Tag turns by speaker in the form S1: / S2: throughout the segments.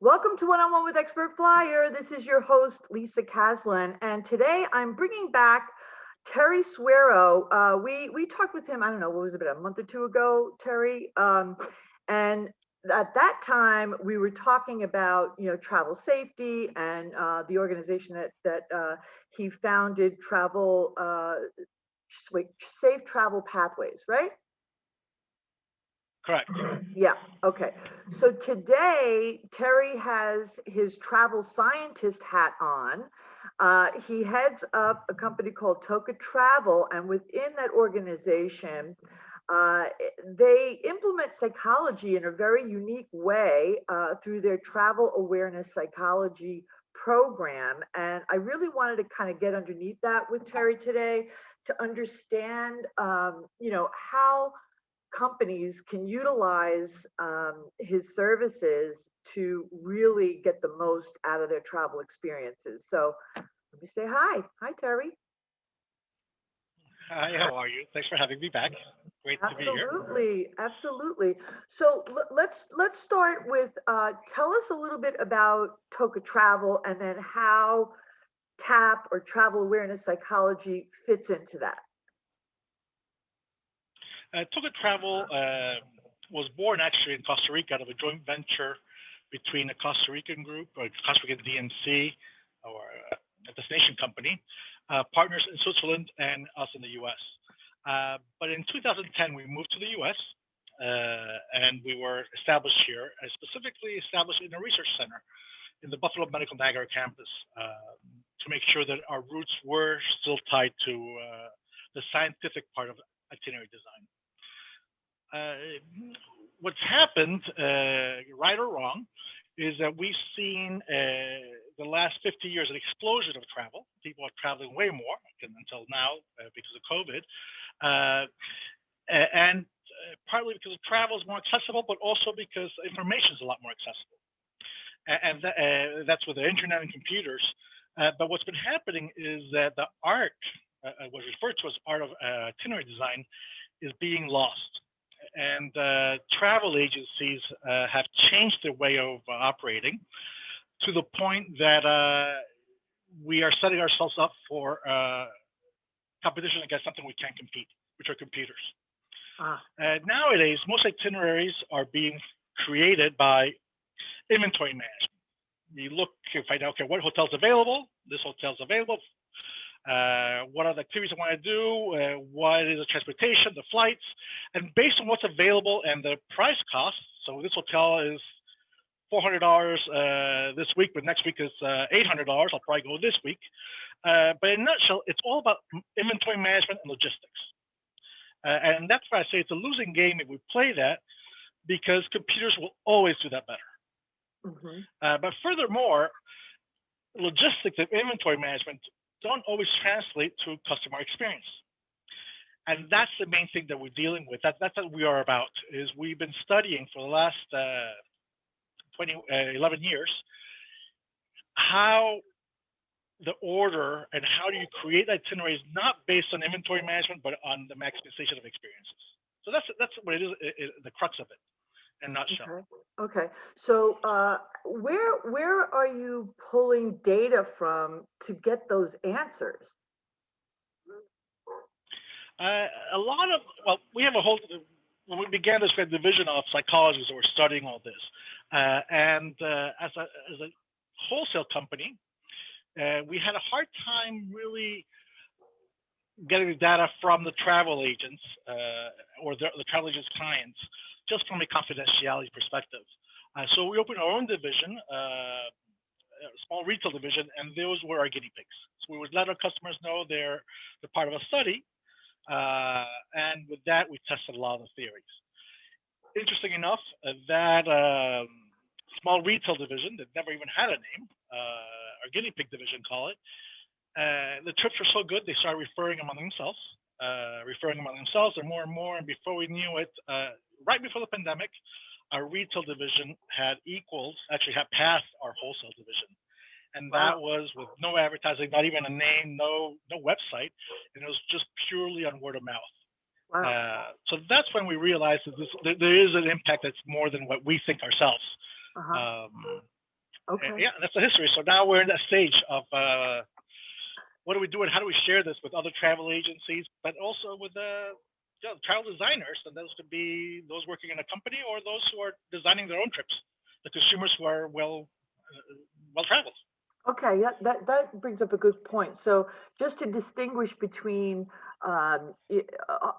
S1: Welcome to One-on-One with Expert Flyer. This is your host, Lisa Caslin, and today I'm bringing back Terry Suero. We talked with him, I don't know, what was it, about a month or two ago, Terry? And at that time, we were talking about, travel safety and the organization that he founded, Safe Travel Pathways, right?
S2: Correct.
S1: Yeah, okay. So today, Terry has his travel scientist hat on. He heads up a company called Toka Travel, and within that organization, they implement psychology in a very unique way through their travel awareness psychology program. And I really wanted to kind of get underneath that with Terry today to understand, how companies can utilize his services to really get the most out of their travel experiences. So let me say hi. Hi, Terry.
S2: Hi, how are you? Thanks for having me back. Great to be here.
S1: Absolutely, absolutely. So let's start with tell us a little bit about Toka Travel and then how TAP or travel awareness psychology fits into that.
S2: Toka Travel was born actually in Costa Rica out of a joint venture between a Costa Rican group, or Costa Rican DMC, or a destination company, partners in Switzerland and us in the US. But in 2010, we moved to the US and we were established here, specifically established in a research center in the Buffalo Medical Niagara campus to make sure that our roots were still tied to the scientific part of itinerary design. What's happened, right or wrong, is that we've seen the last 50 years an explosion of travel. People are traveling way more until now because of COVID. And partly because travel is more accessible, but also because information is a lot more accessible. And that's with the internet and computers. But what's been happening is that the art, what's referred to as art of itinerary design, is being lost. And travel agencies have changed their way of operating to the point that we are setting ourselves up for competition against something we can't compete, which are computers. Nowadays, most itineraries are being created by inventory management. You look and find out, okay, what hotel's available? This hotel's available. What are the activities I want to do? What is the transportation, the flights? And based on what's available and the price cost, so this hotel is $400 this week, but next week is $800. I'll probably go this week. But in a nutshell, it's all about inventory management and logistics. And that's why I say it's a losing game if we play that, because computers will always do that better. Mm-hmm. But furthermore, logistics and inventory management don't always translate to customer experience. And that's the main thing that we're dealing with. That's what we are about, is we've been studying for the last 11 years how the order and how do you create itineraries not based on inventory management, but on the maximization of experiences. So that's what it is, the crux of it. In a nutshell.
S1: Okay. So where are you pulling data from to get those answers?
S2: We have a whole, when we began this division of psychologists that were studying all this. And as a wholesale company, we had a hard time really getting the data from the travel agents or the travel agents' clients, just from a confidentiality perspective. So we opened our own division, a small retail division, and those were our guinea pigs. So we would let our customers know they're part of a study, and with that, we tested a lot of the theories. Interesting enough, that small retail division that never even had a name, our guinea pig division, call it, the trips were so good, they started referring among themselves, and more, and before we knew it, right before the pandemic, our retail division had passed our wholesale division. And that was with no advertising, not even a name, no website, and it was just purely on word of mouth.
S1: Wow.
S2: So that's when we realized that there is an impact that's more than what we think ourselves.
S1: Okay.
S2: Yeah, that's the history. So now we're in that stage of what do we do and how do we share this with other travel agencies, but also with travel designers, and those could be those working in a company or those who are designing their own trips, the consumers who are well traveled.
S1: Okay, yeah, that brings up a good point. So just to distinguish between a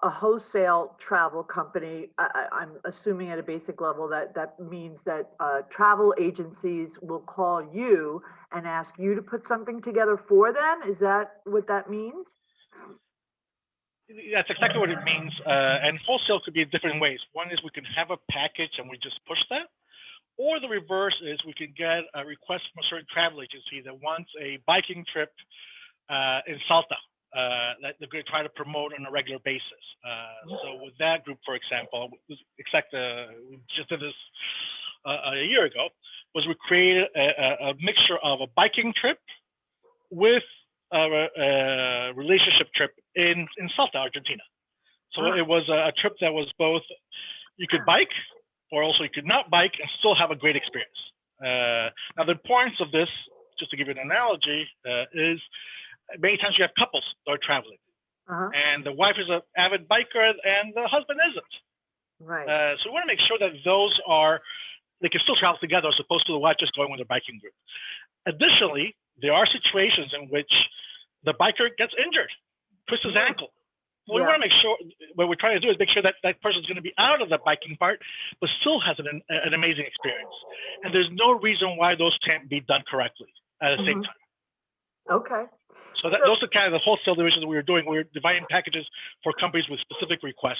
S1: wholesale travel company, I'm assuming at a basic level that that means that travel agencies will call you and ask you to put something together for them. Is that what that means?
S2: That's exactly what it means. And wholesale could be different ways. One is we can have a package and we just push that. Or the reverse is we can get a request from a certain travel agency that wants a biking trip in Salta that they're going to try to promote on a regular basis. So with that group, for example, we just did this a year ago, was we created a mixture of a biking trip with a relationship trip in Salta, Argentina. So it was a trip that was both, you could bike, or also you could not bike and still have a great experience. Now, the importance of this, just to give you an analogy, is many times you have couples that are traveling, and the wife is an avid biker and the husband isn't.
S1: Right.
S2: So we want to make sure that they can still travel together as opposed to the wife just going with a biking group. Additionally, there are situations in which the biker gets injured, twists his ankle. We want to make sure, what we're trying to do is make sure that that person's going to be out of the biking part, but still has an amazing experience. And there's no reason why those can't be done correctly at the same time.
S1: Okay.
S2: So those are kind of the wholesale divisions that we were doing. We were dividing packages for companies with specific requests.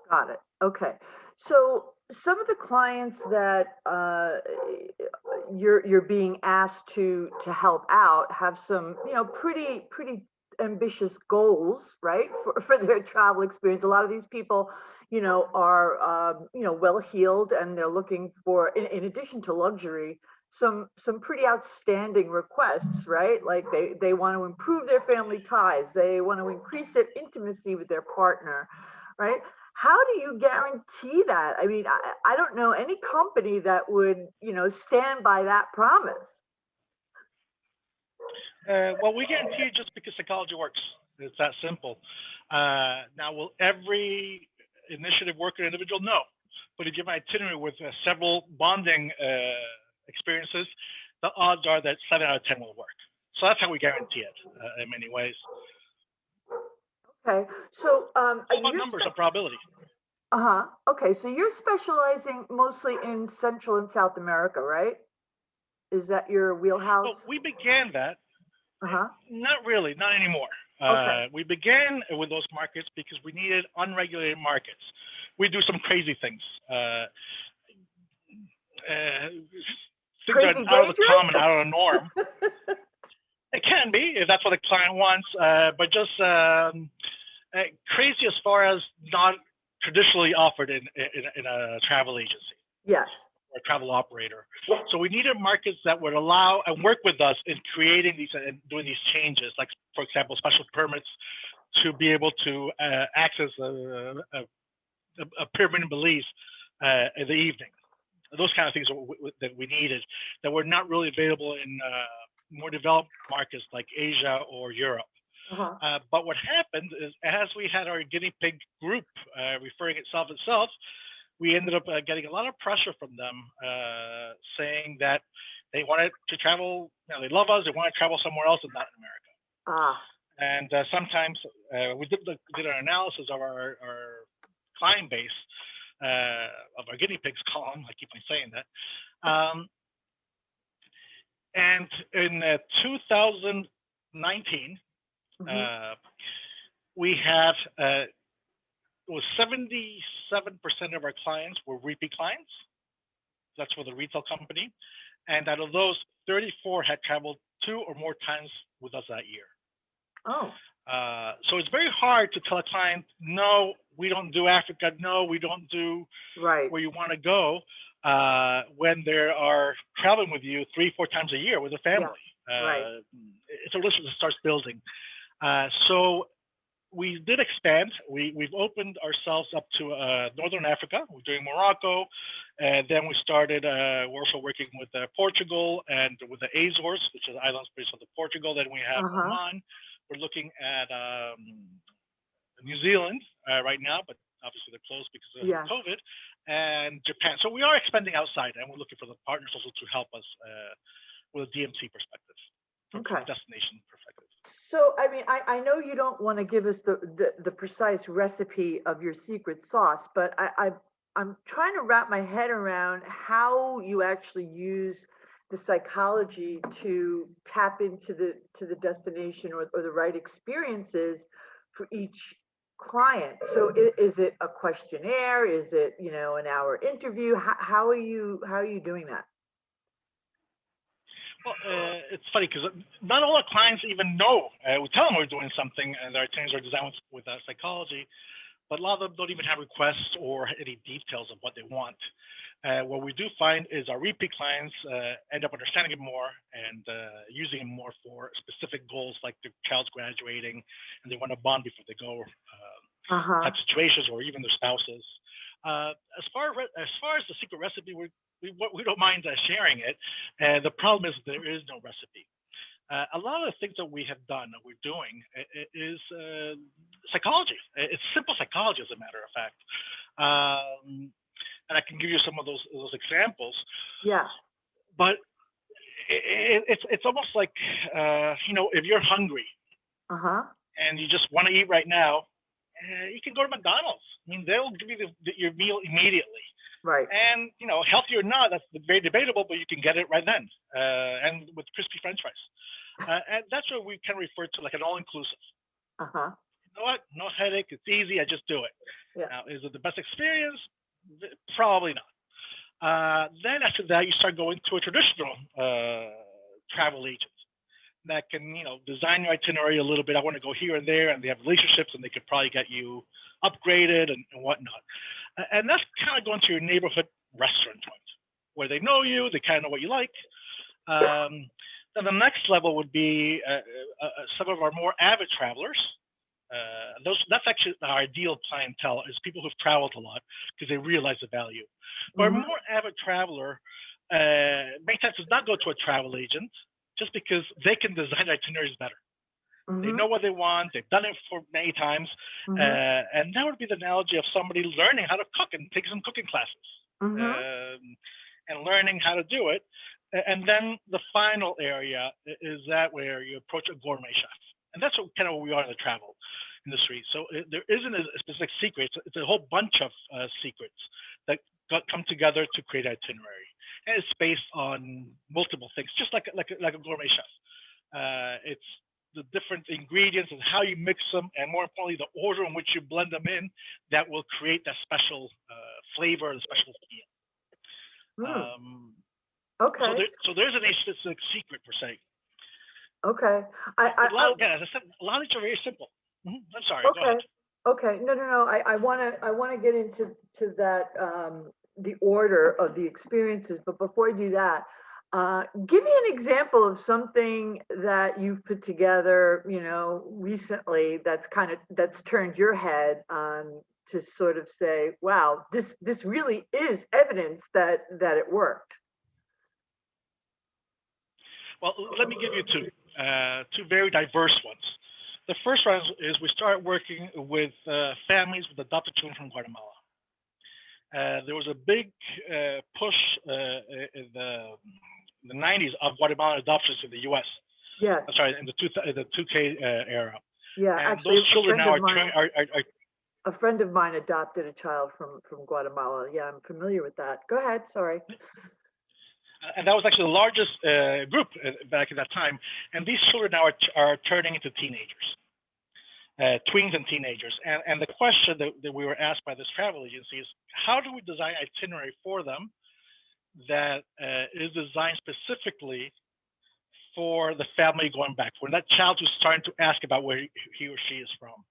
S1: Got it. Okay. So some of the clients that you're being asked to help out have some, pretty ambitious goals, right? For their travel experience. A lot of these people, are well heeled, and they're looking for, in addition to luxury, some pretty outstanding requests, right? Like they want to improve their family ties, they want to increase their intimacy with their partner, right? How do you guarantee that? I mean, I don't know any company that would, stand by that promise.
S2: Well, we guarantee it just because psychology works. It's that simple. Now, will every initiative work an individual? No. But if you give an itinerary with several bonding experiences, the odds are that 7 out of 10 will work. So that's how we guarantee it in many ways.
S1: Okay. So
S2: all about numbers of probability.
S1: Okay. So you're specializing mostly in Central and South America, right? Is that your wheelhouse?
S2: Well, we began that. Not really, not anymore.
S1: Okay.
S2: We began with those markets because we needed unregulated markets. We do some crazy things. Things that are out of the common, out of the norm. It can be, if that's what the client wants, but just crazy as far as not traditionally offered in a travel agency.
S1: Yes.
S2: Or a travel operator. So we needed markets that would allow and work with us in creating these and doing these changes, like, for example, special permits to be able to access a pyramid in Belize in the evening. Those kind of things that we needed that were not really available in more developed markets like Asia or Europe. But what happened is, as we had our guinea pig group referring itself, we ended up getting a lot of pressure from them saying that they wanted to travel, they love us, they want to travel somewhere else in Latin America. And sometimes we did an analysis of our client base, of our guinea pigs column, I keep on saying that. And in 2019, we had, it was 77% of our clients were repeat clients. That's for the retail company. And out of those, 34 had traveled 2 or more times with us that year. So it's very hard to tell a client, no, we don't do Africa. No, we don't do where you want to go, when they are traveling with you 3-4 times a year with a family. It's a list that starts building. So we did expand. We've opened ourselves up to Northern Africa. We're doing Morocco, and then we started. We're also working with Portugal and with the Azores, which is islands based on Portugal. Then we have
S1: Uh-huh.
S2: Oman. We're looking at New Zealand right now, but obviously they're closed because of
S1: Yes.
S2: COVID, and Japan. So we are expanding outside, and we're looking for the partners also to help us with a DMC perspective, from a destination perspective.
S1: So, I mean, I know you don't want to give us the precise recipe of your secret sauce, but I'm trying to wrap my head around how you actually use the psychology to tap into the destination or the right experiences for each client. So is it a questionnaire? Is it, an hour interview? How are you doing that?
S2: Well, it's funny because not all our clients even know. We tell them we're doing something, and their itineraries are designed with psychology, but a lot of them don't even have requests or any details of what they want. What we do find is our repeat clients end up understanding it more and using it more for specific goals, like their child's graduating and they want to bond before they go, type situations, or even their spouses. As far as the secret recipe, we don't mind sharing it. The problem is there is no recipe. A lot of the things that we have done, that we're doing, is psychology. It's simple psychology, as a matter of fact. And I can give you some of those examples.
S1: Yeah.
S2: But it's almost like if you're hungry and you just want to eat right now, you can go to McDonald's. I mean, they'll give you your meal immediately.
S1: Right.
S2: And healthy or not, that's very debatable, but you can get it right then, and with crispy French fries. And that's what we can refer to like an all-inclusive. You know what? No headache. It's easy. I just do it.
S1: Yeah.
S2: Now, is it the best experience? Probably not. Then after that, you start going to a traditional travel agent that can, design your itinerary a little bit. I want to go here and there, and they have relationships, and they could probably get you upgraded and whatnot. And that's kind of going to your neighborhood restaurant joint, where they know you, they kind of know what you like. Then the next level would be some of our more avid travelers. That's actually our ideal clientele, is people who've traveled a lot because they realize the value. But a more avid traveler many times does not go to a travel agent just because they can design itineraries better. They know what they want. They've done it for many times. And that would be the analogy of somebody learning how to cook and taking some cooking classes and learning how to do it. And then the final area is that where you approach a gourmet chef. And that's kind of what we are in the travel industry. So there isn't a specific secret. It's a whole bunch of secrets that come together to create an itinerary. And it's based on multiple things, just like a gourmet chef. It's the different ingredients and how you mix them, and more importantly, the order in which you blend them in, that will create that special flavor, the special feel.
S1: Okay.
S2: So there's an specific secret per se.
S1: Okay.
S2: As I said, a lot of these are very simple. I'm sorry.
S1: Okay.
S2: Go ahead.
S1: Okay. No. I want to get into that the order of the experiences, but before I do that, give me an example of something that you've put together, recently that's turned your head to sort of say, wow, this really is evidence that it worked.
S2: Well, let me give you two very diverse ones. The first one is we started working with families with adopted children from Guatemala. There was a big push in the 90s of Guatemalan adoptions in the U.S.
S1: Yes.
S2: I'm sorry, in the 2K era.
S1: Yeah,
S2: and
S1: actually,
S2: those children now
S1: a friend of mine adopted a child from Guatemala. Yeah, I'm familiar with that. Go ahead. Sorry.
S2: And that was actually the largest group back at that time. And these children now are turning into teenagers, tweens and teenagers. And the question that we were asked by this travel agency is, how do we design itinerary for them that is designed specifically for the family going back, for that child who's starting to ask about where he or she is from?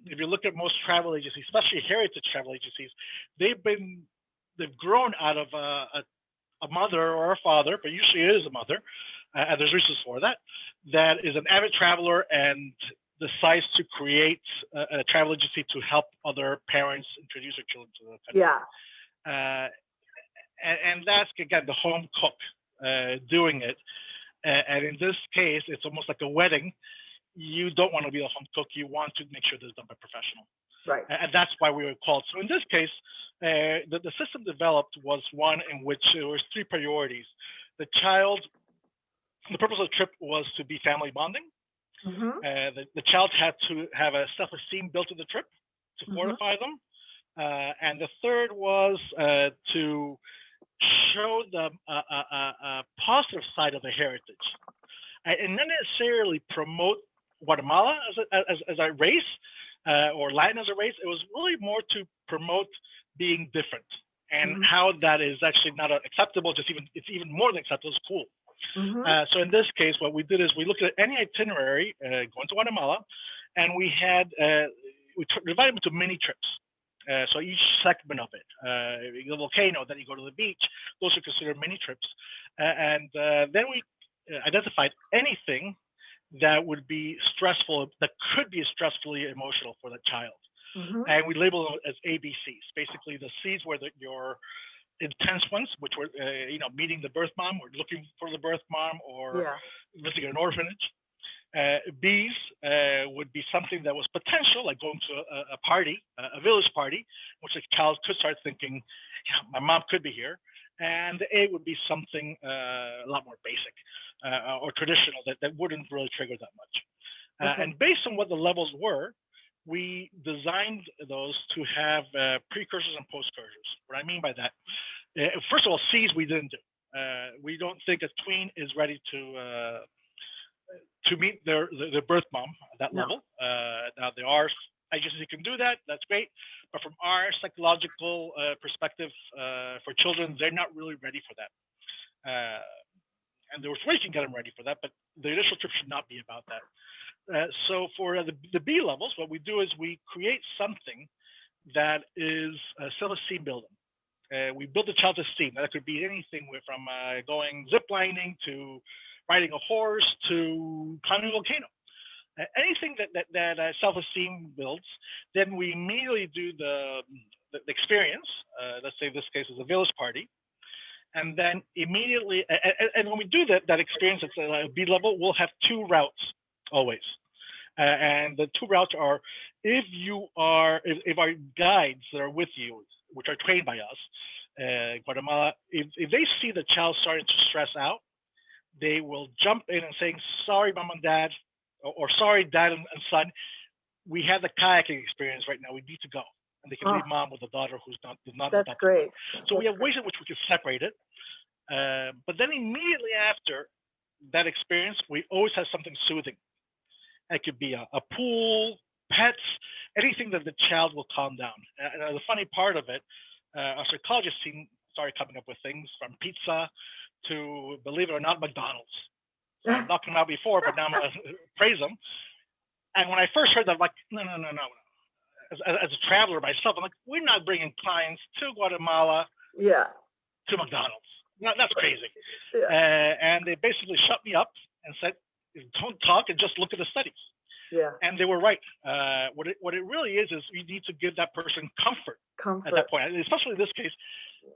S2: If you look at most travel agencies, especially heritage travel agencies, they've grown out of a mother or a father, but usually it is a mother, and there's reasons for that is an avid traveler and decides to create a travel agency to help other parents introduce their children to the country.
S1: Yeah.
S2: And that's, again, the home cook doing it. And in this case, it's almost like a wedding. You don't want to be a home cook. You want to make sure this is done by a professional.
S1: Right.
S2: And that's why we were called. So in this case, the system developed was one in which there was 3 priorities. The purpose of the trip was to be family bonding.
S1: Mm-hmm.
S2: The child had to have a self-esteem built in the trip to fortify them. And the third was to show them a positive side of the heritage, and not necessarily promote Guatemala as a race or Latin as a race. It was really more to promote being different and how that is actually not acceptable. It's even more than acceptable. It's cool. So in this case, what we did is we looked at any itinerary going to Guatemala, and we divided them into mini trips. So each segment of it, the volcano, then you go to the beach, those are considered mini trips. And then we identified anything that would be stressful, that could be stressfully emotional for the child. And we label them as ABCs. Basically, the C's were your intense ones, which were, meeting the birth mom or looking for the birth mom or visiting an orphanage. B's would be something that was potential, like going to a party, a village party, which the child could start thinking, my mom could be here. And the A would be something a lot more basic or traditional that wouldn't really trigger that much. And based on what the levels were, we designed those to have precursors and postcursors. What I mean by that, first of all, C's we didn't do. We don't think a tween is ready to meet their birth mom at that level. Now there are agencies who can do that. That's great. But from our psychological perspective, for children, they're not really ready for that. And there was ways you can get them ready for that, but the initial trip should not be about that. So for the B levels, what we do is we create something that is self-esteem building. We build the child's esteem. That could be anything from going ziplining to riding a horse to climbing a volcano. Anything that self-esteem builds, then we immediately do the experience. Let's say this case is a village party. And then immediately, and when we do that experience at the B level, we'll have 2 routes always. And the 2 routes are, if our guides that are with you, which are trained by us, Guatemala, if they see the child starting to stress out, they will jump in and saying, sorry, mom and dad, or sorry, dad and son, we have the kayaking experience right now. We need to go. And they can leave mom with a daughter who's not.
S1: That's great.
S2: So we have ways in which we can separate it. But then immediately after that experience, we always have something soothing. It could be a pool, pets, anything that the child will calm down. And the funny part of it, our psychologist team started coming up with things from pizza to, believe it or not, McDonald's. So I've knocked them out before, but now I'm going to praise them. And when I first heard that, I'm like, no. As a traveler myself, I'm like, we're not bringing clients to Guatemala to McDonald's. No, that's crazy. And they basically shut me up and said, don't talk and just look at the studies. And they were right. What it really is you need to give that person comfort at that point, and especially in this case,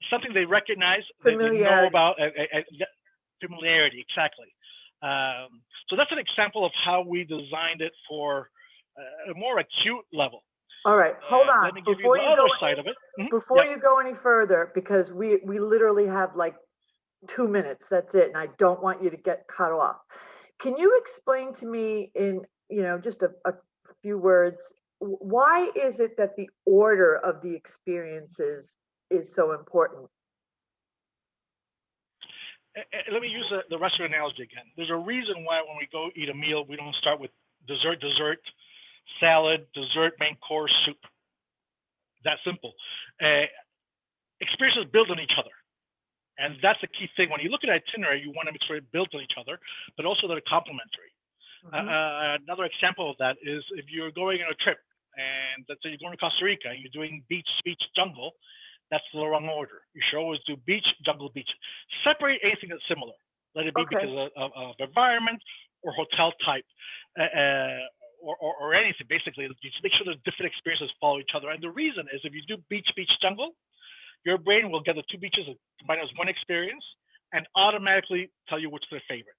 S2: something they recognize, that they know about, familiarity, exactly. So that's an example of how we designed it for a more acute level.
S1: All right, hold on.
S2: Let me give you the other side of it.
S1: Before you go any further, because we literally have like 2 minutes, that's it, and I don't want you to get cut off. Can you explain to me in, just a few words, why is it that the order of the experiences is so important?
S2: Let me use the restaurant analogy again. There's a reason why when we go eat a meal, we don't start with dessert, salad, dessert, main course, soup. That simple. Experiences build on each other. And that's the key thing. When you look at itinerary, you want to make sure it builds on each other, but also they're complementary. Another example of that is if you're going on a trip, and let's say you're going to Costa Rica, and you're doing beach, jungle, that's the wrong order. You should always do beach, jungle, beach. Separate anything that's similar. Let it be because of environment or hotel type or anything. Basically, you just make sure the different experiences follow each other. And the reason is if you do beach, jungle, your brain will get the two beaches combined as one experience and automatically tell you which is their favorite.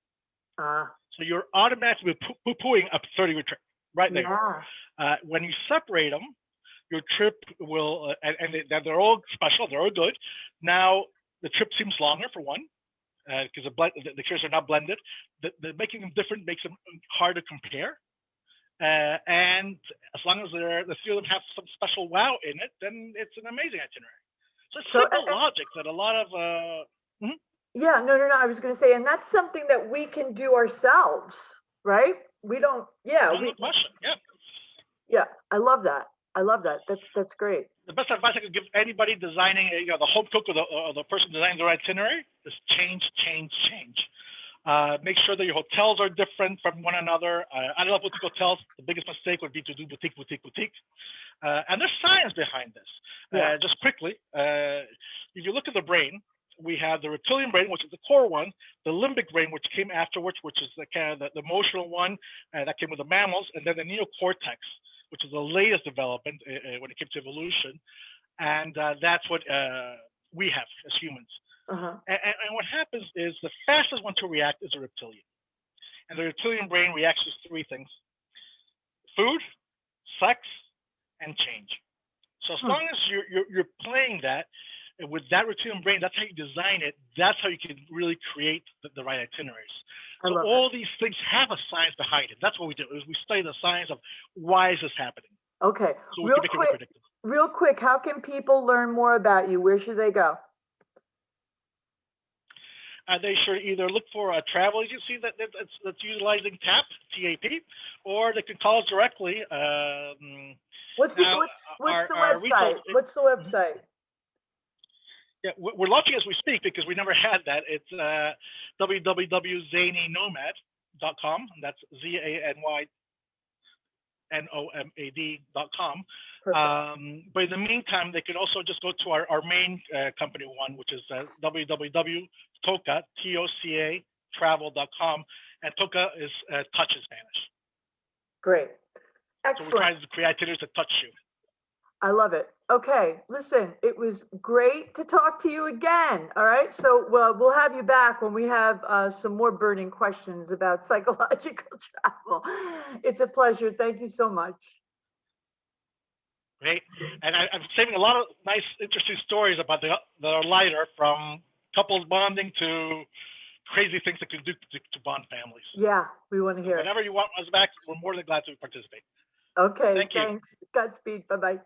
S2: So you're automatically poo-pooing a 30-year trip right there.
S1: Yeah.
S2: When you separate them, your trip will, and they're all special, they're all good. Now, the trip seems longer for one, because the experiences are not blended. Making them different makes them hard to compare. And as long as the three of them have some special wow in it, then it's an amazing itinerary. So it's simple logic that a lot of
S1: Yeah, no. I was going to say, and that's something that we can do ourselves, right? We don't. Yeah,
S2: no question. Yeah.
S1: Yeah, I love that. That's great.
S2: The best advice I could give anybody designing, the home cook or the person designing their itinerary is change. Make sure that your hotels are different from one another. I love boutique hotels. The biggest mistake would be to do boutique. And there's science behind this.
S1: Yeah.
S2: Just quickly, if you look at the brain, we have the reptilian brain, which is the core one, the limbic brain, which came afterwards, which is the kind of the emotional one that came with the mammals, and then the neocortex, which is the latest development when it came to evolution. And that's what we have as humans. And what happens is the fastest one to react is the reptilian. And the reptilian brain reacts to three things: food, sex, and change. So as long as you're playing that with that reptilian brain, that's how you design it. That's how you can really create the right itineraries. So all these things have a science behind it. That's what we do, is we study the science of why is this happening.
S1: Okay.
S2: So we can make it more predictive.
S1: Real quick, how can people learn more about you? Where should they go?
S2: They should either look for a travel agency that's utilizing TAP, or they can call us directly.
S1: What's the website? What's the website?
S2: Yeah, we're launching as we speak because we never had that. It's www.zanynomad.com. That's ZANYNOMAD.com. But in the meantime, they can also just go to our main company one, which is www.toca, TOCA, travel.com. And Toca is touch in Spanish.
S1: Great. Excellent.
S2: So we're trying to create itineraries that touch you.
S1: I love it. Okay, listen, it was great to talk to you again. All right, so we'll have you back when we have some more burning questions about psychological travel. It's a pleasure. Thank you so much.
S2: Great. And I'm saving a lot of nice, interesting stories about that are lighter, from couples bonding to crazy things that can do to bond families.
S1: Yeah, we want to hear it.
S2: Whenever you want us back, we're more than glad to participate.
S1: Okay,
S2: Thank you.
S1: Thanks. Godspeed. Bye-bye.